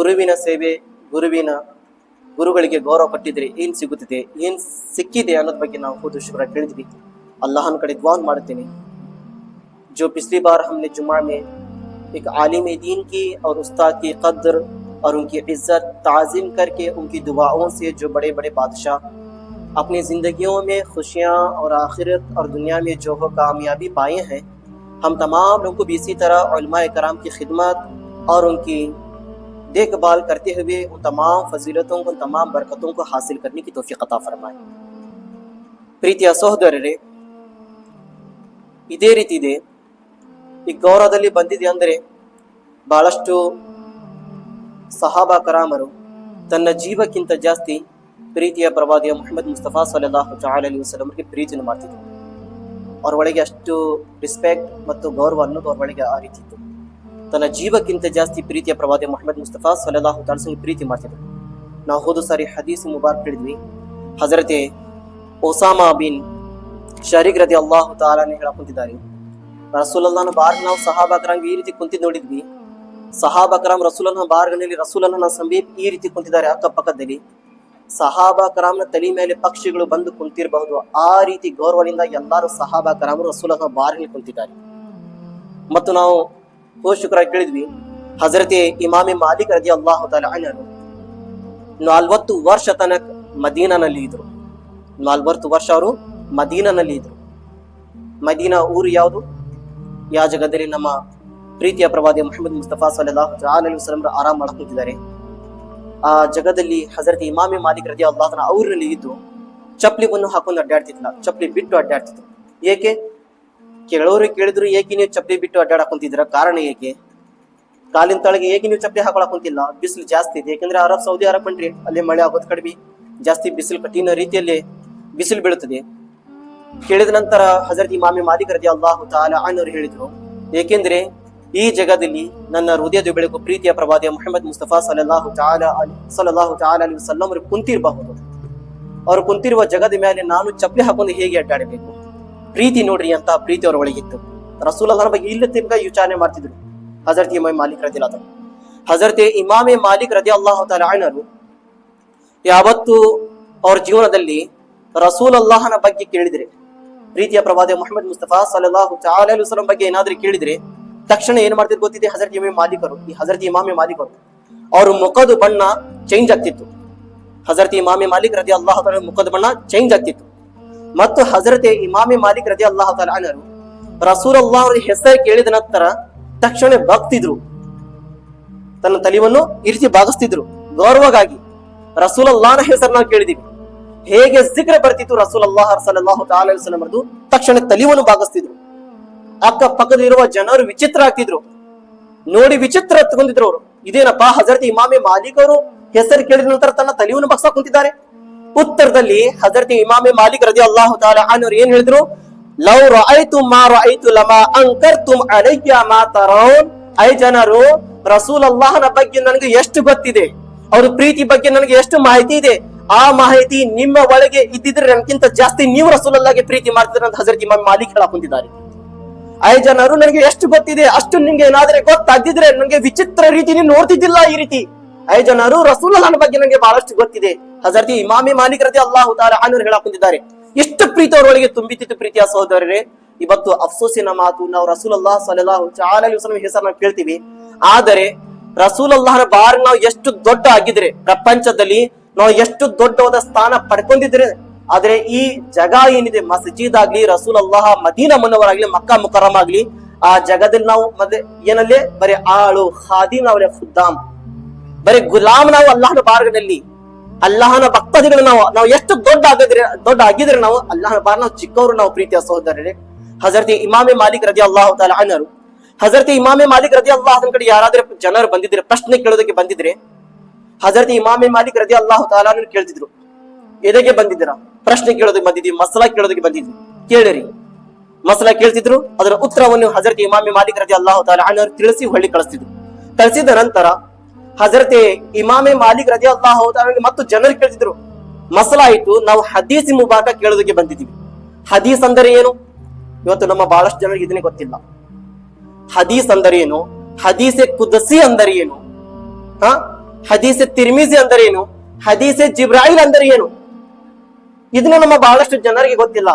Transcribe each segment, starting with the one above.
ಗುರುವಿನ ಸೇವೆ, ಗುರುಗಳಿಗೆ ಗೌರವ ಕೊಟ್ಟಿದ್ರೆ ಏನ್ ಸಿಗುತ್ತದೆ, ಏನ್ ಸಿಕ್ಕಿದೆ ಅನ್ನೋದ್ ಬಗ್ಗೆ ನಾವು ಹೋದ ಶುಕ್ರ ಕೇಳಿದ್ವಿ. अल्लाह कड़े दुआ मारते हैं जो पिछली बार हमने जुमा में एक आलिम दीन की और उस्ताद की कद्र और उनकी इज्जत ताज़ीम करके उनकी दुआओं से जो बड़े बड़े बादशाह अपनी ज़िंदगियों में खुशियाँ और आखिरत और दुनिया में जो हो कामयाबी पाए हैं, हम तमाम लोगों को भी इसी तरह उलमाए कराम की खिदमत और उनकी देखभाल करते हुए उन तमाम फजीलतों को, उन तमाम बरकतों को हासिल करने की तौफीक अता फरमाए. प्रीतिಯ ಸಹೋದರರೇ, ಇದೇ ರೀತಿ ಇದೆ. ಈ ಗೌರವದಲ್ಲಿ ಬಂದಿದೆ ಅಂದರೆ ಬಹಳಷ್ಟು ಸಹಾಬಾ ಕರಾಮರು ತನ್ನ ಜೀವಕ್ಕಿಂತ ಜಾಸ್ತಿ ಪ್ರೀತಿಯ ಪ್ರವಾದಿಯ ಮುಹಮ್ಮದ್ ಮುಸ್ತಫಾ ಸಲ್ಲಲ್ಲಾಹು ಅಲೈಹಿ ವಸಲ್ಲಂ ಅವರಿಗೆ ಪ್ರೀತಿಯನ್ನು ಮಾಡ್ತಿದ್ರು. ಅವ್ರ ಒಳಗೆ ಅಷ್ಟು ರೆಸ್ಪೆಕ್ಟ್ ಮತ್ತು ಗೌರವ ಅನ್ನೋದು ಅವ್ರ ಒಳಗೆ ಆ ರೀತಿ ಇತ್ತು. ತನ್ನ ಜೀವಕ್ಕಿಂತ ಜಾಸ್ತಿ ಪ್ರೀತಿಯ ಪ್ರವಾದಿ ಮುಹಮ್ಮದ್ ಮುಸ್ತಫಾ ಸಲ್ಲಲ್ಲಾಹು ಅಲೈಹಿ ವಸಲ್ಲಂ ಪ್ರೀತಿ ಮಾಡ್ತಿದ್ರು. ನಾವು ಹೋದ ಸಾರಿ ಹದೀಸ್ ಮುಬಾರಕ್ ಹೇಳಿದ್ವಿ. ಹಜರತೆ ಒಸಾಮಾ ಬಿನ್ ಶರೀಕ್ ರದಿ ಅಲ್ಲಾಹು ತಾಲಾನೆ ಹೇಳ ಕುಂತಿದ್ದಾರೆ, ರಸೂಲುಲ್ಲಾಹನ ಬಾರ್ಗ್ ನಾವು ಸಹಾಬಾಕರಾಮ್ ಈ ರೀತಿ ಕುಂತಿದ್ ನೋಡಿದ್ವಿ. ಸಹಾಬಾಕರಾಮ್ ರಸೂಲನ ಬಾರ್ಗನಲ್ಲಿ ರಸೂಲನ ಸಮೀಪ ಈ ರೀತಿ ಕುಂತಿದ್ದಾರೆ. ಅಕ್ಕಪಕ್ಕದಲ್ಲಿ ಸಹಾಬಾಕರಾಮ್ನ ತಲೆ ಮೇಲೆ ಪಕ್ಷಿಗಳು ಬಂದು ಕುಂತಿರಬಹುದು. ಆ ರೀತಿ ಗೌರವದಿಂದ ಎಲ್ಲರೂ ಸಹಾಬಾಕರಾಮರು ರಸೂಲನ ಬಾರ್ಗಲ್ಲಿ ಕುಂತಿದ್ದಾರೆ. ಮತ್ತು ನಾವು ಹೋದ ಶುಕ್ರ ಕೇಳಿದ್ವಿ, ಹಜರತೆ ಇಮಾಮೆ ಮಾಲಿಕ್ ರದಿ ಅಲ್ಲಾಹು ತಾಲಾ ಅನ್ಹು 40 ವರ್ಷ ತನಕ ಮದೀನಾನಲ್ಲಿ ಇದ್ರು. 40 ವರ್ಷ ಅವರು ಮದೀನಾನಲ್ಲಿ ಇದ್ರು. ಮದೀನಾ ಊರು ಯಾವುದು? ಯಾವ ಜಗದಲ್ಲಿ ನಮ್ಮ ಪ್ರೀತಿಯ ಪ್ರವಾದಿ ಮುಹಮ್ಮದ್ ಮುಸ್ತಫಾ ಸಲ್ಲಲ್ಲಾಹು ಅಲೈಹಿ ವಸಲ್ಲಂ ಆರಾಮ್ ಮಾಡ್ತಿದ್ದಾರೆ. ಆ ಜಗದಲ್ಲಿ ಹಜರತ್ ಇಮಾಮೆ ಮಾಲಿಕ್ ರದಿ ಅಲ್ಲಾಹ್ ತಾಲಾ ಊರಿನಲ್ಲಿ ಇದ್ದು ಚಪ್ಪಲಿವನ್ನು ಹಾಕೊಂಡು ಅಡ್ಡಾಡ್ತಿದ್ಲ, ಚಪ್ಪಲಿ ಬಿಟ್ಟು ಅಡ್ಡಾಡ್ತಿದ್ರು. ಏಕೆ? ಕೆಲವರು ಕೇಳಿದ್ರು, ಏಕೆ ನೀವು ಚಪ್ಪಲಿ ಬಿಟ್ಟು ಅಡ್ಡಾಡಕೊಂತಿದ್ರ? ಕಾರಣ ಏಕೆ? ಕಾಲಿನ ತಳಗೆ ಏಕೆ ನೀವು ಚಪ್ಪಲಿ ಹಾಕೊಳಕೊಂತಿಲ್ಲ? ಬಿಸಿಲು ಜಾಸ್ತಿ ಇದೆ. ಯಾಕಂದ್ರೆ ಸೌದಿ ಅರಬ್ ಕಂಟ್ರಿ, ಅಲ್ಲಿ ಮಳೆ ಆಗೋದು ಕಡಿಮೆ, ಜಾಸ್ತಿ ಬಿಸಿಲು ಕಠಿಣ ರೀತಿಯಲ್ಲಿ ಬಿಸಿಲು ಬೀಳುತ್ತದೆ. ಕೇಳಿದ ನಂತರ ಹಜರತ್ ಇಮಾಮೆ ಮಾಲಿಕ್ ರದಿ ಅಲ್ಲಾಹು ತಾಲಾ ಅನ್ಹು ಹೇಳಿದ್ರು, ಏಕೆಂದ್ರೆ ಈ ಜಗದಲ್ಲಿ ನನ್ನ ಹೃದಯದ ಬೆಳಕು ಪ್ರೀತಿಯ ಪ್ರವಾದಿಯ ಮುಹಮ್ಮದ್ ಮುಸ್ತಫಾ ಸಲ್ಲಲ್ಲಾಹು ಅಲೈಹಿ ವಸಲ್ಲಂ ಅವರು ಕುಂತಿರಬಹುದು. ಅವರು ಕುಂತಿರುವ ಜಗದ ಮೇಲೆ ನಾನು ಚಪ್ಪಲಿ ಹಾಕೊಂಡು ಹೇಗೆ ಅಡ್ಡಾಡಬೇಕು? ಪ್ರೀತಿ ನೋಡ್ರಿ ಅಂತ ಪ್ರೀತಿ ಅವರ ಒಳಗಿತ್ತು. ರಸೂಲುಲ್ಲಾಹನ ಬಗ್ಗೆ ಇಲ್ಲ ತಿರ್ಗ ವಿಚಾರಣೆ ಮಾಡ್ತಿದ್ರು ಹಜರತ್ ಇಮಾಮೆ ಮಾಲಿಕ್ ರದಿ ಅಲ್ಲಾಹು. ಹಜರತ್ ಇಮಾಮೆ ಮಾಲಿಕ್ ರದಿ ಅಲ್ಲಾಹು ತಾಲಾ ಅನ್ಹು ಯಾವತ್ತು ಅವ್ರ ಜೀವನದಲ್ಲಿ ರಸೂಲುಲ್ಲಾಹನ ಬಗ್ಗೆ ಕೇಳಿದ್ರೆ, ಪ್ರೀತಿಯ ಪ್ರವಾದಿ ಮುಹಮ್ಮದ್ ಮುಸ್ತಫಾ ಸಲ್ಲಲ್ಲಾಹು ಅಲೈಹಿ ವಸಲ್ಲಂ ಬಗ್ಗೆ ಏನಾದ್ರೂ ಕೇಳಿದ್ರೆ ತಕ್ಷಣ ಏನ್ ಮಾಡ್ತಿದ್ರು ಗೊತ್ತಿದೆ? ಹಜರತ್ ಇಮಾಮೆ ಮಾಲಿಕರು ಅವ್ರ ಮುಖದ ಬಣ್ಣ ಚೇಂಜ್ ಆಗ್ತಿತ್ತು. ಹಜರತ್ ಇಮಾಮೆ ಮಾಲಿಕ್ ರದಿ ಅಲ್ಲಾಹು ತಾಲಾ ಮುಖದ ಬಣ್ಣ ಚೇಂಜ್ ಆಗ್ತಿತ್ತು. ಮತ್ತು ಹಜರತ್ ಇಮಾಮೆ ಮಾಲಿಕ್ ರದಿ ಅಲ್ಲಾಹು ತಾಲಾ ಅನ್ಹು ರಸೂಲುಲ್ಲಾಹ ಅವರ ಹೆಸರು ಕೇಳಿದ ನಂತರ ತಕ್ಷಣ ಬಗ್ತಿದ್ರು, ತನ್ನ ತಲೆಯನ್ನು ಈ ರೀತಿ ಬಾಗಿಸ್ತಿದ್ರು ಗೌರವಗಾಗಿ. ರಸೂಲುಲ್ಲಾಹನ ಹೆಸರು ನಾವು ಕೇಳಿದೀವಿ, ಹೇಗೆ ಜಿಕ್ರ ಬರ್ತಿತ್ತು ರಸೂಲುಲ್ಲಾಹ ಸಲ್ಲಲ್ಲಾಹು ಅಲೈಹಿ ವಸಲ್ಲಂ ಅವರದು, ತಕ್ಷಣ ತಲೆಯನ್ನು ಬಾಗಿಸ್ತಿದ್ರು. ಅಕ್ಕ ಪಕ್ಕದಲ್ಲಿರುವ ಜನರು ವಿಚಿತ್ರ ಆಗ್ತಿದ್ರು, ನೋಡಿ ವಿಚಿತ್ರ ತಗೊಂಡಿದ್ರು ಅವರು. ಇದೇನಪ್ಪಾ, ಹಜರತ್ ಇಮಾಮೆ ಮಾಲಿಕ್ ಅವರು ಹೆಸರು ಕೇಳಿದ ನಂತರ ತನ್ನ ತಲೆಯನ್ನು ಬಾಗಿಸ ಕುಂತಿದ್ದಾರೆ. ಉತ್ತರದಲ್ಲಿ ಹಜರತ್ ಇಮಾಮೆ ಮಾಲಿಕ್ ರದಿ ಅಲ್ಲಾಹು ತಾಲಾ ಅನ್ಹು ಏನ್ ಹೇಳಿದ್ರು? ಲೌ ರಅಯ್ತು ಮಾ ರಅಯ್ತು ಲಮಾ ಅಂಕರ್ತುಮ್ ಅಲಯ್ಯ ಮಾ ತರೌನ್. ಐ ಜನರು, ರಸೂಲುಲ್ಲಾಹನ ಬಗ್ಗೆ ನನಗೆ ಎಷ್ಟು ಗೊತ್ತಿದೆ, ಅವ್ರ ಪ್ರೀತಿ ಬಗ್ಗೆ ನನಗೆ ಎಷ್ಟು ಮಾಹಿತಿ ಇದೆ, ಆ ಮಾಹಿತಿ ನಿಮ್ಮ ಒಳಗೆ ಇದ್ದಿದ್ರೆ ನನ್ಗಿಂತ ಜಾಸ್ತಿ ನೀವು ರಸೂಲುಲ್ಲಾಹಗೆ ಪ್ರೀತಿ ಮಾಡ್ತಿದ್ರ ಅಂತ ಹಜರತ್ ಇಮಾಮ್ ಮಾಲಿಕ್ ಹೇಳಕೊಂಡಿದ್ದಾರೆ. ಐ ಜನರು, ನನಗೆ ಎಷ್ಟು ಗೊತ್ತಿದೆ ಅಷ್ಟು ನಿಮ್ಗೆ ಏನಾದ್ರೆ ಗೊತ್ತಾಗ್ದಿದ್ರೆ ನನಗೆ ವಿಚಿತ್ರ ರೀತಿ ನೀವು ನೋಡ್ತಿದ್ದಿಲ್ಲ. ಈ ರೀತಿ ಐ ಜನರು, ರಸೂಲುಲ್ಲಾಹನ ಬಗ್ಗೆ ನನಗೆ ಬಹಳಷ್ಟು ಗೊತ್ತಿದೆ. ಹಜರತ್ ಇಮಾಮೆ ಮಾಲಿಕ್ ರದಿ ಅಲ್ಲಾಹು ತಾಲಾ ಅನ್ಹು ಹೇಳಕೊಂಡಿದ್ದಾರೆ. ಎಷ್ಟು ಪ್ರೀತಿ ಅವರೊಳಗೆ ತುಂಬಿತಿತ್ತು. ಪ್ರೀತಿಯ ಸಹೋದರರೇ, ಇವತ್ತು ಅಫ್ಸೋಸಿನ ಮಾತು, ನಾವು ರಸೂಲುಲ್ಲಾಹ ಸಲ್ಲಲ್ಲಾಹು ಅಲೈಹಿ ವಸಲ್ಲಂ ಹೆಸರನ್ನ ಕೇಳ್ತೀವಿ, ಆದರೆ ರಸೂಲುಲ್ಲಾಹನ ಬಾರ್ ನಾವು ಎಷ್ಟು ದೊಡ್ಡ ಆಗಿದ್ರೆ, ಪ್ರಪಂಚದಲ್ಲಿ ನಾವು ಎಷ್ಟು ದೊಡ್ಡವಾದ ಸ್ಥಾನ ಪಡ್ಕೊಂಡಿದ್ರೆ, ಆದ್ರೆ ಈ ಜಗ ಏನಿದೆ, ಮಸ್ಜಿದ್ ಆಗ್ಲಿ, ರಸೂಲುಲ್ಲಾಹ ಮದೀನಾ ಮುನವ್ವರ ಆಗ್ಲಿ, ಮಕ್ಕಾ ಮುಕರಮ ಆಗ್ಲಿ, ಆ ಜಗದಲ್ಲಿ ನಾವು ಮತ್ತೆ ಏನಲ್ಲೇ ಬರೀ ಆಳು ಖಾದಿಮ್, ನಾವೇ ಖುದ್ದಾಮ್, ಬರೀ ಗುಲಾಮ್ ನಾವು ಅಲ್ಲಾಹನ ಬಾರ್ಗದಲ್ಲಿ. ಅಲ್ಲಾಹನ ಭಕ್ತದಿಗಳು ನಾವು ಎಷ್ಟು ದೊಡ್ಡ ಆಗಿದ್ರೆ ನಾವು ಅಲ್ಲಾಹನ ಬಾರ್ ನಾವು ಚಿಕ್ಕವರು. ನಾವು ಪ್ರೀತಿಯ ಸಹೋದರರೇ, ಹಜರತ್ ಇಮಾಮೆ ಮಾಲಿಕ್ ರದಿ ಅಲ್ಲಾಹು ತಾಲಾ ಅನ್ಹು, ಹಜರತ್ ಇಮಾಮೆ ಮಾಲಿಕ್ ರದಿ ಅಲ್ಲಾಹನ ಕಡೆ ಯಾರಾದ್ರೂ ಜನರು ಬಂದಿದ್ರೆ, ಪ್ರಶ್ನೆ ಕೇಳೋದಕ್ಕೆ ಬಂದಿದ್ರೆ, ಹಜರತ್ ಇಮಾಮೆ ಮಾಲಿಕ್ ರದಿ ಅಲ್ಲಾಹು ತಾಲಾ ಅನ್ಹು ಕೇಳ್ತಿದ್ರು, ಎದಕ್ಕೆ ಬಂದಿದ್ದೀರಾ? ಪ್ರಶ್ನೆ ಕೇಳೋದಕ್ಕೆ ಬಂದಿದ್ವಿ, ಮಸಲಾ ಕೇಳೋದಕ್ಕೆ ಬಂದಿದ್ವಿ, ಕೇಳಿರಿ. ಮಸಲಾ ಕೇಳ್ತಿದ್ರು, ಅದರ ಉತ್ತರವನ್ನು ಹಜರತ್ ಇಮಾಮೆ ಮಾಲಿಕ್ ರದಿ ಅಲ್ಲಾಹು ತಾಲಾ ಅನ್ಹು ತಿಳಿಸಿ ಹೊಳ್ಳಿ ಕಳಿಸ್ತಿದ್ರು. ಕಳಿಸಿದ ನಂತರ ಹಜರತ್ ಇಮಾಮೆ ಮಾಲಿಕ್ ರದಿ ಅಲ್ಲಾಹು ತಾಲಾ ಮತ್ತು ಜನರು ಕೇಳ್ತಿದ್ರು, ಮಸಲಾ ಆಯ್ತು, ನಾವು ಹದೀಸ್ ಮುಬಾರಕ ಕೇಳೋದಕ್ಕೆ ಬಂದಿದ್ದೀವಿ. ಹದೀಸ್ ಅಂದರೆ ಏನು? ಇವತ್ತು ನಮ್ಮ ಬಹಳಷ್ಟು ಜನರಿಗೆ ಇದನ್ನೇ ಗೊತ್ತಿಲ್ಲ. ಹದೀಸ್ ಅಂದರೆ ಏನು? ಹದೀಸೆ ಕುದಸಿ ಅಂದರೆ ಏನು? ಹದೀಸ್ ತಿರ್ಮಿಜಿ ಅಂದರೆ ಏನು, ಹದೀಸ್ ಜಿಬ್ರಾಯಿಲ್ ಅಂದರೆ ಏನು, ಇದನ್ನು ನಮ್ಮ ಬಹಳಷ್ಟು ಜನರಿಗೆ ಗೊತ್ತಿಲ್ಲ.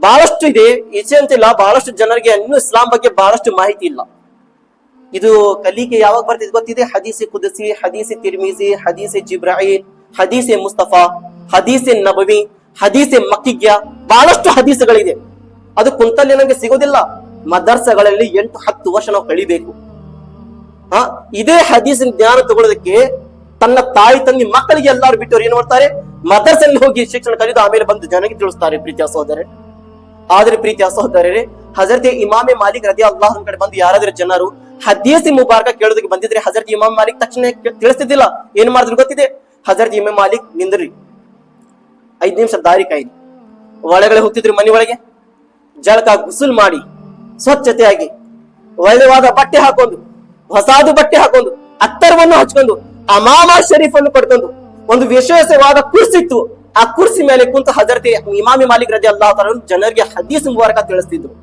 ಬಹಳಷ್ಟು ಇದೆ, ಈಚೆ ಅಂತಿಲ್ಲ, ಬಹಳಷ್ಟು ಜನರಿಗೆ ಇನ್ನೂ ಇಸ್ಲಾಂ ಬಗ್ಗೆ ಬಹಳಷ್ಟು ಮಾಹಿತಿ ಇಲ್ಲ. ಇದು ಕಲಿಕೆ ಯಾವಾಗ ಬರ್ತಿದ್ ಗೊತ್ತಿದೆ? ಹದೀಸ್ ಕುದಸಿ, ಹದೀಸ್ ತಿರ್ಮಿಜಿ, ಹದೀಸ್ ಜಿಬ್ರಾಯಿಲ್, ಹದೀಸ್ ಮುಸ್ತಫಾ, ಹದೀಸ್ ನಬವಿ, ಹದೀಸ್ ಮಕ್ಕಿಗ್ಯ, ಬಹಳಷ್ಟು ಹದೀಸ್ಗಳಿದೆ. ಅದು ಕುಂತಲ್ಲಿ ನಮಗೆ ಸಿಗೋದಿಲ್ಲ. ಮದರ್ಸಗಳಲ್ಲಿ 8-10 ವರ್ಷ ನಾವು ಕಳಿಬೇಕು. ಇದೇ ಹದೀಸ್ ಜ್ಞಾನ ತಗೊಳ್ಳೋದಕ್ಕೆ ತನ್ನ ತಾಯಿ ತಂದೆ ಮಕ್ಕಳಿಗೆ ಎಲ್ಲಾರು ಬಿಟ್ಟವ್ರು ಏನ್ ಮಾಡ್ತಾರೆ, ಮದರ್ಸಲ್ಲಿ ಹೋಗಿ ಶಿಕ್ಷಣ ಕಲಿತು ಆಮೇಲೆ ಬಂದು ಜನಕ್ಕೆ ತಿಳಿಸ್ತಾರೆ. ಪ್ರೀತಿಯ ಸಹೋದರರೇ, ಆದ್ರೆ ಪ್ರೀತಿಯ ಸಹೋದರರೇ, ಹಜರತ್ ಇಮಾಮೆ ಮಾಲಿಕ್ ರದಿ ಅಲ್ಲಾಹ್ ಕಡೆ ಬಂದು ಯಾರಾದ್ರೂ ಜನರು ಹದೀಸ್ ಮುಬಾರಕ ಕೇಳೋದಕ್ಕೆ ಬಂದಿದ್ರೆ ಹಜರತ್ ಇಮಾಮ್ ಮಾಲಿಕ್ ತಕ್ಷಣ ತಿಳಿಸ್ತಿದ್ದಿಲ್ಲ. ಏನ್ ಮಾಡಿದ್ರು ಗೊತ್ತಿದೆ? ಹಜರತ್ ಇಮಾಮ್ ಮಾಲಿಕ್ ನಿಂದ್ರಿ, 5 ನಿಮಿಷ ದಾರಿ ಕಾಯಿರಿ, ಒಳಗಡೆ ಹೋಗ್ತಿದ್ರು ಮನೆ ಒಳಗೆ, ಜಳಕ ಗುಸುಲ್ ಮಾಡಿ ಸ್ವಚ್ಛತೆಯಾಗಿ ಒಳ್ಳೆವಾದ ಬಟ್ಟೆ ಹಾಕೊಂಡು, ಹೊಸಾದು ಬಟ್ಟೆ ಹಾಕೊಂಡು, ಅತ್ತರವನ್ನು ಹಚ್ಕೊಂಡು, ಅಮಾಮ ಶರೀಫ್ ಅನ್ನು ಪಡ್ಕೊಂಡು, ಒಂದು ವಿಶೇಷವಾದ ಕುರ್ಸಿ ಇತ್ತು, ಆ ಕುರ್ಸಿ ಮೇಲೆ ಕುಂತು ಹಜರತ್ ಇಮಾಮಿ ಮಾಲಿಕ್ ರಜಿ ಅಲ್ಲಾಹ್ ತಾಲಾ ಜನರಿಗೆ ಹದೀಸ್ ಮುಬಾರಕ ತಿಳಿಸ್ತಿದ್ರು.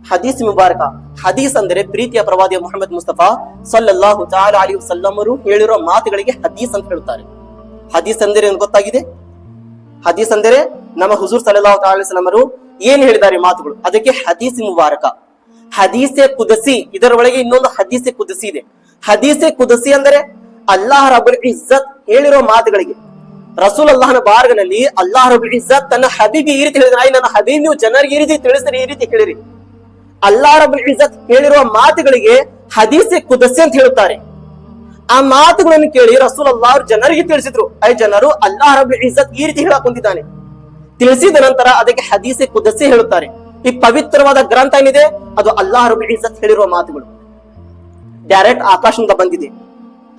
ಹದೀಸ್ ಮುಬಾರಕ, ಹದೀಸ್ ಅಂದರೆ ಪ್ರೀತಿಯ ಪ್ರವಾದಿ ಮುಹಮ್ಮದ್ ಮುಸ್ತಫಾ ಸಲ್ಲಲ್ಲಾಹು ತಆಲಾ ಅಲೈಹಿ ವಸಲ್ಲಂ ಅವರು ಹೇಳಿರೋ ಮಾತುಗಳಿಗೆ ಹದೀಸ್ ಅಂತ ಹೇಳ್ತಾರೆ. ಹದೀಸ್ ಅಂದರೆ ಏನು ಗೊತ್ತಾಗಿದೆ? ಹದೀಸ್ ಅಂದರೆ ನಮ್ಮ ಹುಜೂರ್ ಸಲ್ಲಲ್ಲಾಹು ತಆಲಾ ಅಲೈಹಿ ವಸಲ್ಲಂ ಅವರು ಏನ್ ಹೇಳಿದ್ದಾರೆ ಮಾತುಗಳು, ಅದಕ್ಕೆ ಹದೀಸ್ ಮುಬಾರಕ. ಹದೀಸೆ ಕುದಸಿ, ಇದರ ಒಳಗೆ ಇನ್ನೊಂದು ಹದೀಸೆ ಕುದಸಿ ಇದೆ. ಹದೀಸೆ ಕುದಸಿ ಅಂದರೆ ಅಲ್ಲಾಹ್ ರಬ್ಬುಲ್ ಇಜ್ಜತ್ ಹೇಳಿರೋ ಮಾತುಗಳಿಗೆ, ರಸೂಲ್ ಅಲ್ಲಾಹನ ಬಾರ್ಗನಲ್ಲಿ ಅಲ್ಲಾಹ್ ರಬ್ಬುಲ್ ಇಜ್ಜತ್ ತನ್ನ ಹಬೀಬಿ ಈ ರೀತಿ ಹೇಳಿದ್ರೆ, ನನ್ನ ಹಬೀಬ್ ನೀವು ಜನರಿಗೆ ಈ ರೀತಿ ತಿಳಿಸ್ರಿ, ಈ ರೀತಿ ಹೇಳಿರಿ. ಅಲ್ಲಾಹ್ ರಬ್ಬುಲ್ ಇಜ್ಜತ್ ಹೇಳಿರುವ ಮಾತುಗಳಿಗೆ ಹದೀಸೆ ಕುದಸಿ ಅಂತ ಹೇಳುತ್ತಾರೆ. ಆ ಮಾತುಗಳನ್ನು ಕೇಳಿ ರಸೂಲ್ ಅಲ್ಲಾಹ್ ಜನರಿಗೆ ತಿಳಿಸಿದ್ರು, ಜನರು ಅಲ್ಲಾಹ್ ರಬ್ಬುಲ್ ಇಜ್ಜತ್ ಈ ರೀತಿ ಹೇಳಕ್ ಹೊಂದಿದ್ದಾನೆ. ತಿಳಿಸಿದ ನಂತರ ಅದಕ್ಕೆ ಹದೀಸೆ ಕುದಸಿ ಹೇಳುತ್ತಾರೆ. ಈ ಪವಿತ್ರವಾದ ಗ್ರಂಥ ಏನಿದೆ ಅದು ಅಲ್ಲಾಹ್ ರಬ್ಬುಲ್ ಇಜ್ಜತ್ ಹೇಳಿರುವ ಮಾತುಗಳು, ಡೈರೆಕ್ಟ್ ಆಕಾಶದಿಂದ ಬಂದಿದೆ,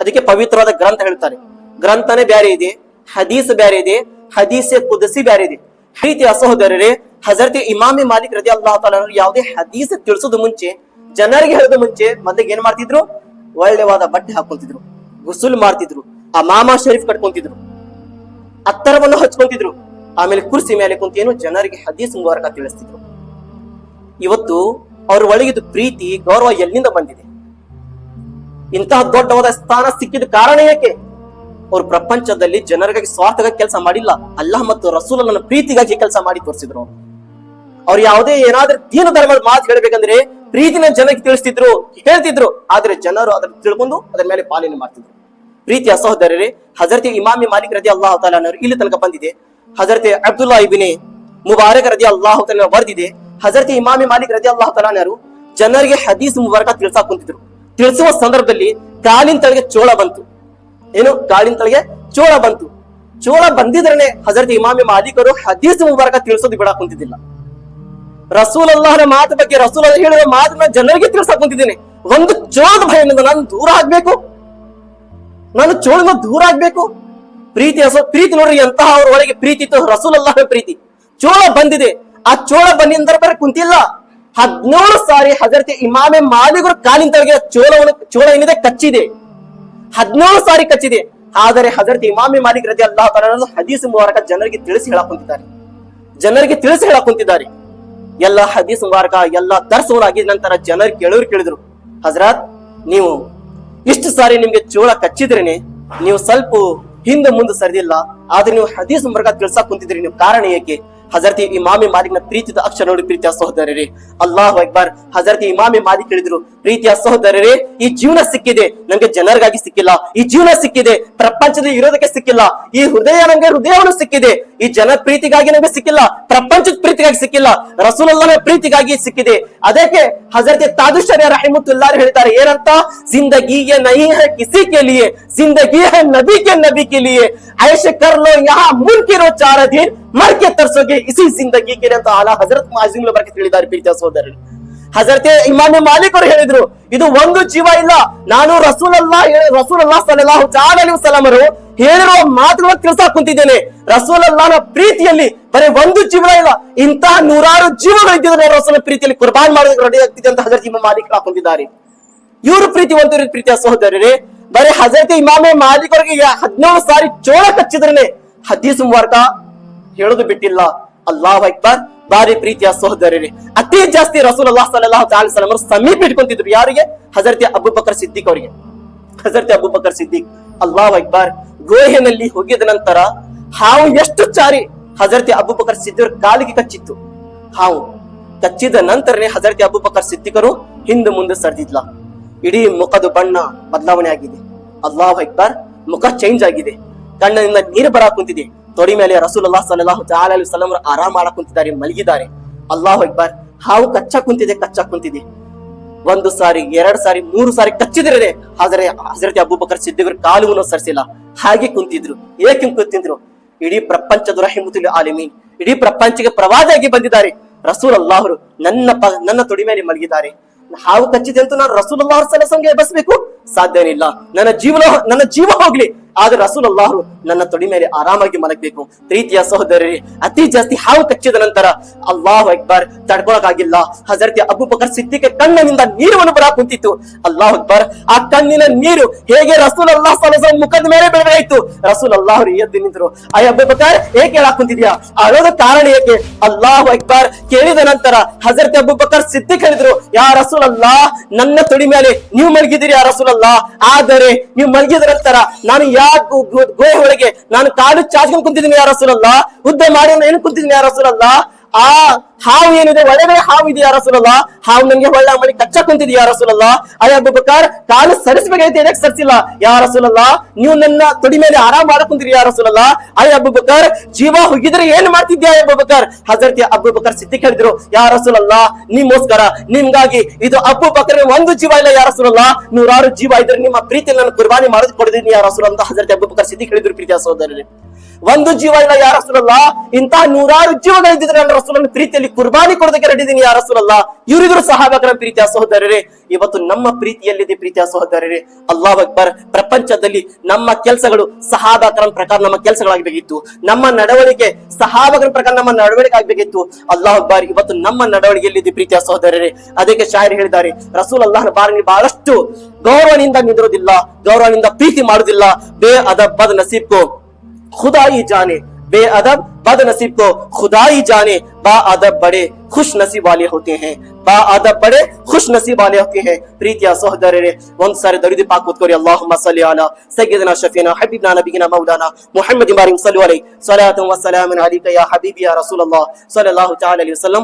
ಅದಕ್ಕೆ ಪವಿತ್ರವಾದ ಗ್ರಂಥ ಹೇಳ್ತಾರೆ. ಗ್ರಂಥನೇ ಬೇರೆ ಇದೆ, ಹದೀಸ್ ಬೇರೆ ಇದೆ, ಹದೀಸೆ ಕುದಸಿ ಬೇರೆ ಇದೆ. ಪ್ರೀತಿಯ ಸಹೋದರರೇ, ಹಜರತ್ ಇಮಾಮಿ ಮಾಲಿಕ್ ರಜಿ ಅಲ್ಲಾಹ್ ತಾಲಾ ಯಾವುದೇ ಹದೀಸ್ ತಿಳಿಸೋದು ಮುಂಚೆ, ಜನರಿಗೆ ಹೇಳೋದು ಮುಂಚೆ ಮೊದಲಿಗೆ ಏನ್ ಮಾಡ್ತಿದ್ರು? ಒಳ್ಳೆವಾದ ಬಟ್ಟೆ ಹಾಕೊಂತಿದ್ರು, ಗುಸುಲ್ ಮಾಡ್ತಿದ್ರು, ಅಮಾಮ ಶರೀಫ್ ಕಟ್ಕೊಂತಿದ್ರು, ಅತ್ತರವನ್ನು ಹಚ್ಕೊಂತಿದ್ರು, ಆಮೇಲೆ ಕುರ್ಸಿ ಮೇಲೆ ಕುಂತೇನು ಜನರಿಗೆ ಹದೀಸ್ ಮುಬಾರಕ ತಿಳಿಸ್ತಿದ್ರು. ಇವತ್ತು ಅವ್ರ ಒಳಗಿದ್ದು ಪ್ರೀತಿ ಗೌರವ ಎಲ್ಲಿಂದ ಬಂದಿದೆ? ಇಂತಹ ದೊಡ್ಡವಾದ ಸ್ಥಾನ ಸಿಕ್ಕಿದ ಕಾರಣ ಏಕೆ? ಅವ್ರು ಪ್ರಪಂಚದಲ್ಲಿ ಜನರಿಗಾಗಿ ಸ್ವಾರ್ಥಗಾಗಿ ಕೆಲಸ ಮಾಡಿಲ್ಲ, ಅಲ್ಲಾಹ್ ಮತ್ತು ರಸೂಲನ ಪ್ರೀತಿಗಾಗಿ ಕೆಲಸ ಮಾಡಿ ತೋರಿಸಿದ್ರು. ಅವ್ರು ಯಾವುದೇ ಏನಾದ್ರೂ ದೀನ ಧರ್ಮದ ಮಾತು ಹೇಳ್ಬೇಕಂದ್ರೆ ಪ್ರೀತಿನ ಜನಕ್ಕೆ ತಿಳಿಸ್ತಿದ್ರು, ಹೇಳ್ತಿದ್ರು, ಆದ್ರೆ ಜನರು ಅದನ್ನ ತಿಳ್ಕೊಂಡು ಅದರ ಮೇಲೆ ಪಾಲನೆ ಮಾಡ್ತಿದ್ರು. ಪ್ರೀತಿಯ ಸಹೋದರರೇ, ಹಜರತ್ ಇಮಾಮಿ ಮಾಲಿಕ್ ರದಿ ಅಲ್ಲಾಹ್ ತಾಲಾ ಇಲ್ಲಿ ತನಕ ಬಂದಿದೆ. ಹಜರತ್ ಅಬ್ದುಲ್ಲಾ ಇಬ್ನೆ ಮುಬಾರಕ್ ರದಿ ಅಲ್ಲಾಹ್ ತಾಲಾ ಬರ್ದಿದೆ. ಹಜರತ್ ಇಮಾಮಿ ಮಾಲಿಕ್ ರದಿ ಅಲ್ಲಾಹ್ ತಾಲಾ ಜನರಿಗೆ ಹದೀಸ್ ಮುಬಾರಕ ತಿಳ್ಸಾಕ್ ಕುಂತಿದ್ರು. ತಿಳಿಸುವ ಸಂದರ್ಭದಲ್ಲಿ ಕಾಲಿನ ತಳಗೆ ಚೋಳ ಬಂತು. ಏನು? ಕಾಲಿನ ತಳಗೆ ಚೋಳ ಬಂತು. ಚೋಳ ಬಂದಿದ್ರನೆ ಹಜರತ್ ಇಮಾಮಿ ಮಾಲಿಕರು ಹದೀಸ್ ಮುಬಾರಕ ತಿಳಿಸೋದು ಬಿಡಾಕ್ ಕುಂತಿದ್ದಿಲ್ಲ. ರಸೂಲ್ ಅಲ್ಲಾಹನ ಮಾತು ಬಗ್ಗೆ, ರಸೂಲ್ ಹೇಳಿರೋ ಮಾತನ್ನ ಜನರಿಗೆ ತಿಳ್ಸಾಕ್ ಕುಂತಿದ್ದೀನಿ. ಒಂದು ಚೋಳದ ಭಯದಿಂದ ನಾನು ದೂರ ಆಗ್ಬೇಕು, ನಾನು ಚೋಳನ ದೂರ ಆಗ್ಬೇಕು. ಪ್ರೀತಿ ನೋಡ್ರಿ, ಎಂತಹ ಅವ್ರ ಒಳಗೆ ಪ್ರೀತಿ ಇತ್ತು, ರಸೂಲ್ ಅಲ್ಲಾಹನ ಪ್ರೀತಿ. ಚೋಳ ಬಂದಿದೆ, ಆ ಚೋಳ ಬಂದಿದ್ದ ಬರ ಕುಂತಿಲ್ಲ. 17 ಸಾರಿ ಹಜರತ್ ಇಮಾಮೆ ಮಾಲಿಕರು ಕಾಲಿನ ತಳಗೆ ಚೋಳ ಏನಿದೆ ಕಚ್ಚಿದೆ, 17 ಸಾರಿ ಕಚ್ಚಿದೆ. ಆದರೆ ಹಜರತ್ ಇಮಾಮೆ ಮಾಲಿಕ್ ರಜಿ ಅಲ್ಲಾಹ್ ತಾಲಾ ಹದೀಸ್ ಮುಬಾರಕ ಜನರಿಗೆ ತಿಳಿಸಿ ಹೇಳಕ್ ಕುಂತಿದ್ದಾರೆ, ಜನರಿಗೆ ತಿಳಿಸಿ ಹೇಳಕ್ ಕುಂತಿದ್ದಾರೆ. ಎಲ್ಲ ಹದೀಸ್ ಮುಬಾರಕ ಎಲ್ಲ ದರ್ಶನಾಗಿ ನಂತರ ಜನರು ಕೇಳಿದ್ರು, ಹಜರತ್ ನೀವು ಇಷ್ಟು ಸಾರಿ ನಿಮ್ಗೆ ಚೋಳ ಕಚ್ಚಿದ್ರೇನೆ, ನೀವು ಸ್ವಲ್ಪ ಹಿಂದೆ ಮುಂದೆ ಸರಿದಿಲ್ಲ, ಆದ್ರೆ ನೀವು ಹದೀಸ್ ಮುಬಾರಕ ತಿಳ್ಸಾಕ್ ಕುಂತಿದ್ರಿ, ನೀವು ಕಾರಣ ಏಕೆ? ಹಜರತ್ ಇಮಾಮಿ ಮಾಲಿಕ್ನ ಪ್ರೀತಿದ ಅಕ್ಷರ ನೋಡಿ ಪ್ರೀತಿಯ ಸಹೋದರರೇ, ಅಲ್ಲಾಹು ಅಕ್ಬರ್. ಹಜರತ್ ಇಮಾಮಿ ಮಾಲಿಕ್ ಹೇಳಿದ್ರು, ಪ್ರೀತಿಯ ಸಹೋದರರೇ, ಈ ಜೀವನ ಸಿಕ್ಕಿದೆ ನಮ್ಗೆ ಜನರಿಗಾಗಿ ಸಿಕ್ಕಿಲ್ಲ, ಈ ಜೀವನ ಸಿಕ್ಕಿದೆ ಪ್ರಪಂಚದಲ್ಲಿ ಇರೋದಕ್ಕೆ ಸಿಕ್ಕಿಲ್ಲ, ಈ ನಮ್ಗೆ ಹೃದಯವನ್ನು ಸಿಕ್ಕಿದೆ, ಈ ಜನ ಪ್ರೀತಿಗಾಗಿ ನಮ್ಗೆ ಸಿಕ್ಕಿಲ್ಲ, ಪ್ರಪಂಚದ ಪ್ರೀತಿಗಾಗಿ ಸಿಕ್ಕಿಲ್ಲ, ರಸೂಲುಲ್ಲಾಹನ ಪ್ರೀತಿಗಾಗಿ ಸಿಕ್ಕಿದೆ. ಅದಕ್ಕೆ ಹಜರತ್ ತಾಜುಶ್ಶರಿಯ ರಹಿಮತುಲ್ಲಾಹ್ ಹೇಳ್ತಾರೆ, ಏನಂತ? ಜಿಂದಗಿ ಯೇ ನಹೀ ಹೈ ಕಿಸಿ ಕೆ ಲಿಯೆ, ಜಿಂದಗಿ ಹೈ ನಬಿ ಕೆ ಲಿಯೆ, ಐಶ್ ಕರ್ ಲೋ ಯಹಾ ಮುನ್ಕಿರೋ 4 ದಿನ ಮರ್ ಕೆ ತರ್ಸೋಗೆ ಇಸಿ ಜಿಂದಗಿ ಕೆ ಅಂತ ಆಲಾ ಹಜರತ್ ಮಾಜಿಮ್ ಬರ್ಕೆ ಹೇಳಿದ್ದಾರೆ. ಪ್ರೀತಿಯ ಸಹೋದರರು, ಹಜರತ್ ಇಮಾಮ್ ಮಾಲಿಕ್ ಅವರು ಹೇಳಿದ್ರು, ಇದು ಒಂದು ಜೀವ ಇಲ್ಲ, ನಾನು ರಸೂಲುಲ್ಲಾಹ್ ಸಲ್ಲಲ್ಲಾಹು ಅಲೈಹಿ ವಸಲ್ಲಂ ಅವರು ಹೇಳಿರುವ ಮಾತುಗಳನ್ನು ತಿಳಿಸಾಕ್ ಕುಂತಿದ್ದೇನೆ. ರಸೂಲುಲ್ಲಾಹನ ಪ್ರೀತಿಯಲ್ಲಿ ಬರೀ ಒಂದು ಜೀವ ಇಲ್ಲ, ಇಂತಹ 100 ಜೀವಗಳು ಇದ್ದಿದ್ರೆ ರಸೂಲನ ಪ್ರೀತಿಯಲ್ಲಿ ಕುರ್ಬಾನ್ ಮಾಡೋದಕ್ಕೆ ರೆಡಿ ಆಗ್ತಿದೆ ಅಂತ ಹಜರತ್ ಇಮಾಮ್ ಮಾಲಿಕ್ ಹಾಕೊಂಡಿದ್ದಾರೆ. ಇವರು ಪ್ರೀತಿವಂತರು. ಪ್ರೀತಿಯ ಸಹೋದರರೇ, ಬರೀ ಹಜರತ್ ಇಮಾಮೆ ಮಾಲಿಕ್ ಅವರಿಗೆ 17 ಸಾರಿ ಚೋಳ ಕಚ್ಚಿದ್ರನೆ ಹದೀಸ್ ಮುಬಾರಕ ಹೇಳೋದು ಬಿಟ್ಟಿಲ್ಲ. ಅಲ್ಲಾಹು ಅಕ್ಬರ್. ಬಾರಿ ಪ್ರೀತಿಯ ಸಹೋದರರೇ, ಅತಿ ಜಾಸ್ತಿ ರಸೂಲುಲ್ಲಾಹ್ ಸಲ್ಲಲ್ಲಾಹು ಅಲೈಹಿ ವಸಲ್ಲಂ ಸಮೀಪ ಇಟ್ಕೊಂತಿದ್ರು. ಯಾರಿಗೆ? ಹಜರತ್ ಅಬೂಬಕರ್ ಸಿದ್ದಿಕ್ ಅವರಿಗೆ. ಹಜರತ್ ಅಬೂಬಕರ್ ಸಿದ್ದಿಕ್. ಅಲ್ಲಾಹು ಅಕ್ಬರ್. ಗುಹೆಯಲ್ಲಿ ಹೋಗಿದ ನಂತರ ಹಾವು ಎಷ್ಟು ಚಾರಿ ಹಜರತ್ ಅಬೂಬಕರ್ ಸಿದ್ದಿಕ್ ಕಾಲಿಗೆ ಕಚ್ಚಿತ್ತು. ಹಾವು ಕಚ್ಚಿದ ನಂತರನೇ ಹಜರತ್ ಅಬೂಬಕರ್ ಸಿದ್ದಿಕರು ಹಿಂದೆ ಮುಂದೆ ಸರಿದಿದ್ಲ. ಇಡೀ ಮುಖದ ಬಣ್ಣ ಬದಲಾವಣೆ ಆಗಿದೆ. ಅಲ್ಲಾಹು ಅಕ್ಬರ್. ಮುಖ ಚೇಂಜ್ ಆಗಿದೆ. ಕಣ್ಣಿನಿಂದ ನೀರು ಬರಾಕ್ ಕುಂತಿದೆ. ತೊಡಿ ಮೇಲೆ ರಸೂಲುಲ್ಲಾಹ ಸಲ್ಲಲ್ಲಾಹು ತಆಲಾ ಅಲೈಹಿ ವಸಲ್ಲಂ ಆರಾಮ ಮಾಡಕ್ ಕುಂತಿದ್ದಾರೆ, ಮಲಗಿದ್ದಾರೆ. ಅಲ್ಲಾಹು ಅಕ್ಬರ್. ಹಾವು ಕಚ್ಚ ಕುಂತಿದೆ. ಒಂದು ಸಾರಿ, 2 ಸಾರಿ, 3 ಸಾರಿ ಕಚ್ಚಿದ್ರೆ ಆದರೆ ಹಜರತ್ ಅಬೂಬಕರ್ ಸಿದ್ದಿಕರು ಕಾಲುವನ್ನು ಸರಿಸಿಲ್ಲ, ಹಾಗೆ ಕುಂತಿದ್ರು. ಏಕೆ ಕುಂತಿದ್ರು? ಇಡೀ ಪ್ರಪಂಚದ ರಹಿಮತುಲ್ ಆಲಿಮೀನ್, ಇಡೀ ಪ್ರಪಂಚಕ್ಕೆ ಪ್ರವಾದಿಯಾಗಿ ಬಂದಿದ್ದಾರೆ ರಸೂಲುಲ್ಲಾಹರು ನನ್ನ ತೊಡಿ ಮೇಲೆ ಮಲಗಿದ್ದಾರೆ. ಹಾವು ಕಚ್ಚಿದೆ ಅಂತ ನಾನು ರಸೂಲುಲ್ಲಾಹ ಸಲ್ಲಲ್ಲಾಹು ಅಲೈಹಿ ವಸಲ್ಲಂಗೆ ಬಸ್ಬೇಕು? ಸಾಧ್ಯನಿಲ್ಲ. ನನ್ನ ಜೀವ ಹೋಗ್ಲಿ, ಆದ್ರೆ ರಸೂಲುಲ್ಲಾಹರು ನನ್ನ ತೊಡಿ ಮೇಲೆ ಆರಾಮಾಗಿ ಮಲಗಬೇಕು. ಪ್ರೀತಿಯ ಸಹೋದರರೇ, ಅತಿ ಜಾಸ್ತಿ ಹಾವು ಕಚ್ಚಿದ ನಂತರ ಅಲ್ಲಾಹು ಅಕ್ಬರ್ ತಡ್ಕೊಳಕಾಗಿಲ್ಲ. ಹಜರತ್ ಅಬೂಬಕರ್ ಸಿದ್ದಿಕ್ ಕಣ್ಣಿನಿಂದ ನೀರನ್ನು ಬರ ಕುಂತಿತ್ತು. ಅಲ್ಲಾಹು ಅಕ್ಬರ್. ಆ ಕಣ್ಣಿನ ನೀರು ಹೇಗೆ ರಸೂಲುಲ್ಲಾಹ ಸಲ್ಲಲ್ಲಾಹು ಅಲೈಹಿ ವಸಲ್ಲಂ ಮುಖದ ಮೇಲೆ ಬೀಳಬೇಕಾಯ್ತು. ರಸೂಲುಲ್ಲಾಹರು ಎದ್ದು ನಿಂತರು. ಅಬೂಬಕರ್ ಏಕೆ ಹೇಳಕ್ ಕುಂತಿದ್ಯಾ? ಅಳೋದ ಕಾರಣ ಏಕೆ? ಅಲ್ಲಾಹು ಅಕ್ಬರ್. ಕೇಳಿದ ನಂತರ ಹಜರತ್ ಅಬೂಬಕರ್ ಸಿದ್ದಿಕ್ ಹೇಳಿದ್ರು, ಯಾ ರಸೂಲಲ್ಲಾಹ್, ನನ್ನ ತೊಡಿ ಮೇಲೆ ನೀವು ಮಲಗಿದಿರಿ ಯಾ ರಸೂಲಲ್ಲಾಹ್, ಆದರೆ ನೀವು ಮಲಗಿದ ನಂತರ ನಾನು ಗುಹೆ ಒಳಗೆ ನಾನು ಕಾಲು ಚಾಚ್ಕೊಂಡು ಕುಂತಿದ್ದೀನಿ ಯಾ ರಸೂಲಲ್ಲಾಹ್, ಉದ್ದ ಮಾಡಿ ಏನು ಕುಂತಿದ್ದೀನಿ ಯಾ ರಸೂಲಲ್ಲಾಹ್. ಆ ಹಾವು ಏನಿದೆ, ಒಳಗಡೆ ಹಾವು ಇದೆ ಯಾ ರಸೂಲಲ್ಲಾಹ್, ಹಾವು ನನಗೆ ಒಳ್ಳೆ ಮಾಡಿ ಕಚ್ಚ ಕುಂತಿದ್ಯಾ ಯಾ ರಸೂಲಲ್ಲಾಹ್. ಅಬೂಬಕರ್, ಕಾಲು ಸರಿಸಬೇಕಾಯ್ತು, ಏನಕ್ಕೆ ಸರಿಸಿಲ್ಲ ಯಾ ರಸೂಲಲ್ಲಾಹ್? ನೀವು ನನ್ನ ತೊಡಿ ಮೇಲೆ ಆರಾಮ ಮಾಡಕುಂತಿರಿ ಯಾ ರಸೂಲಲ್ಲಾಹ್. ಅಬೂಬಕರ್, ಜೀವ ಹೋಗಿದ್ರೆ ಏನ್ ಮಾಡ್ತಿದ್ಯಾ ಅಬೂಬಕರ್? ಹಜರತ್ ಅಬೂಬಕರ್ ಸಿದ್ದಿಕ್ ಹೇಳಿದ್ರು, ಯಾ ರಸೂಲಲ್ಲಾಹ್, ನಿಮ್ಗೋಸ್ಕರ, ನಿಮ್ಗಾಗಿ ಇದು ಅಬೂಬಕರ್ ಒಂದು ಜೀವ ಇಲ್ಲ ಯಾ ರಸೂಲಲ್ಲಾಹ್, 100 ಜೀವ ಇದ್ರೆ ನಿಮ್ಮ ಪ್ರೀತಿ ನನ್ನ ಕುರ್ಬಾನಿ ಮಾಡೋದು ಕೊಡಿದೀನಿ ಯಾ ರಸೂಲಲ್ಲಾಹ್ ಅಂತ ಹಜರತ್ ಅಬೂಬಕರ್ ಸಿದ್ದಿಕ್ ಹೇಳಿದ್ರು. ಪ್ರೀತಿಯ ಸಹೋದರರೇ, ಒಂದು ಜೀವ ಇಲ್ಲ ಯಾ ರಸೂಲಲ್ಲಾಹ್, ಇಂತಹ 100 ಜೀವಗಳಿದ್ದರೆ ನನ್ನ ರಸೂಲನ ಪ್ರೀತಿಯಲ್ಲಿ ಕುರ್ಬಾನಿ ಕೊಡೋದಕ್ಕೆ ರೆಡಿದೀನಿ ಯಾ ರಸೂಲಲ್ಲಾಹ್. ಇವರಿದ್ರು ಸಹಾಬಕರ. ಪ್ರೀತಿಯ ಸಹೋದರರೇ, ಇವತ್ತು ನಮ್ಮ ಪ್ರೀತಿಯಲ್ಲಿದೆ ಪ್ರೀತಿಯ ಸಹೋದರರೇ. ಅಲ್ಲಾಹು ಅಕ್ಬರ್. ಪ್ರಪಂಚದಲ್ಲಿ ನಮ್ಮ ಕೆಲಸಗಳು ಸಹಾಬಕರ ಪ್ರಕಾರ ನಮ್ಮ ಕೆಲಸಗಳಾಗಬೇಕಿತ್ತು, ನಮ್ಮ ನಡವಳಿಕೆ ಸಹಾಬಕರ ಪ್ರಕಾರ ನಮ್ಮ ನಡವಳಿಕೆ ಆಗ್ಬೇಕಿತ್ತು. ಅಲ್ಲಾಹು ಅಕ್ಬರ್. ಇವತ್ತು ನಮ್ಮ ನಡವಳಿಕೆಯಲ್ಲಿದೆ ಪ್ರೀತಿಯ ಸಹೋದರರೇ. ಅದಕ್ಕೆ ಶಾಯರ್ ಹೇಳಿದ್ದಾರೆ, ರಸೂಲುಲ್ಲಾಹನ ಬಾರಿನಲ್ಲಿ ಬಹಳಷ್ಟು ಗೌರವದಿಂದ ನಿಂದಿರೋದಿಲ್ಲ, ಗೌರವದಿಂದ ಪ್ರೀತಿ ಮಾಡುವುದಿಲ್ಲ. ಬೇ ಅದಬ್ ಬದ್ ನಸೀಬ್ ಕೋ खुदा ही जाने, बेअदब बद नसीब को खुदा ही जाने, बाअदब बड़े खुश नसीब वाले होते हैं, बाअदब बड़े खुश नसीब वाले होते हैं. ಪ್ರೀತಿಯ ಸಹೋದರರೇ, ಒಂದ್ಸಾರಿ ದರುದಿ ಪಾಕ್ ಓದ್ಕೊರಿ. ಅಲ್ಲಾಹುಮ್ಮ ಸಲ್ಲಿ ಅಲಾ ಸಯ್ಯಿದನಾ ಶಫೀನಾ ಹಬೀಬ್ನಾ ನಬಿಯಿನಾ ಮೌಲಾನಾ ಮುಹಮ್ಮದ್ ಬಾರಿಕ್ ಸಲ್ಲು ಅಲೈಹಿ, ಸಲಾತುಂ ವ ಸಲಾಮುನ್ ಅಲೈಕ ಯಾ ಹಬೀಬಿ ಯಾ ರಸೂಲಲ್ಲಾಹ್ ಸಲ್ಲಲ್ಲಾಹು ತಆಲಾ ಅಲೈಹಿ ವಸಲ್ಲಂ.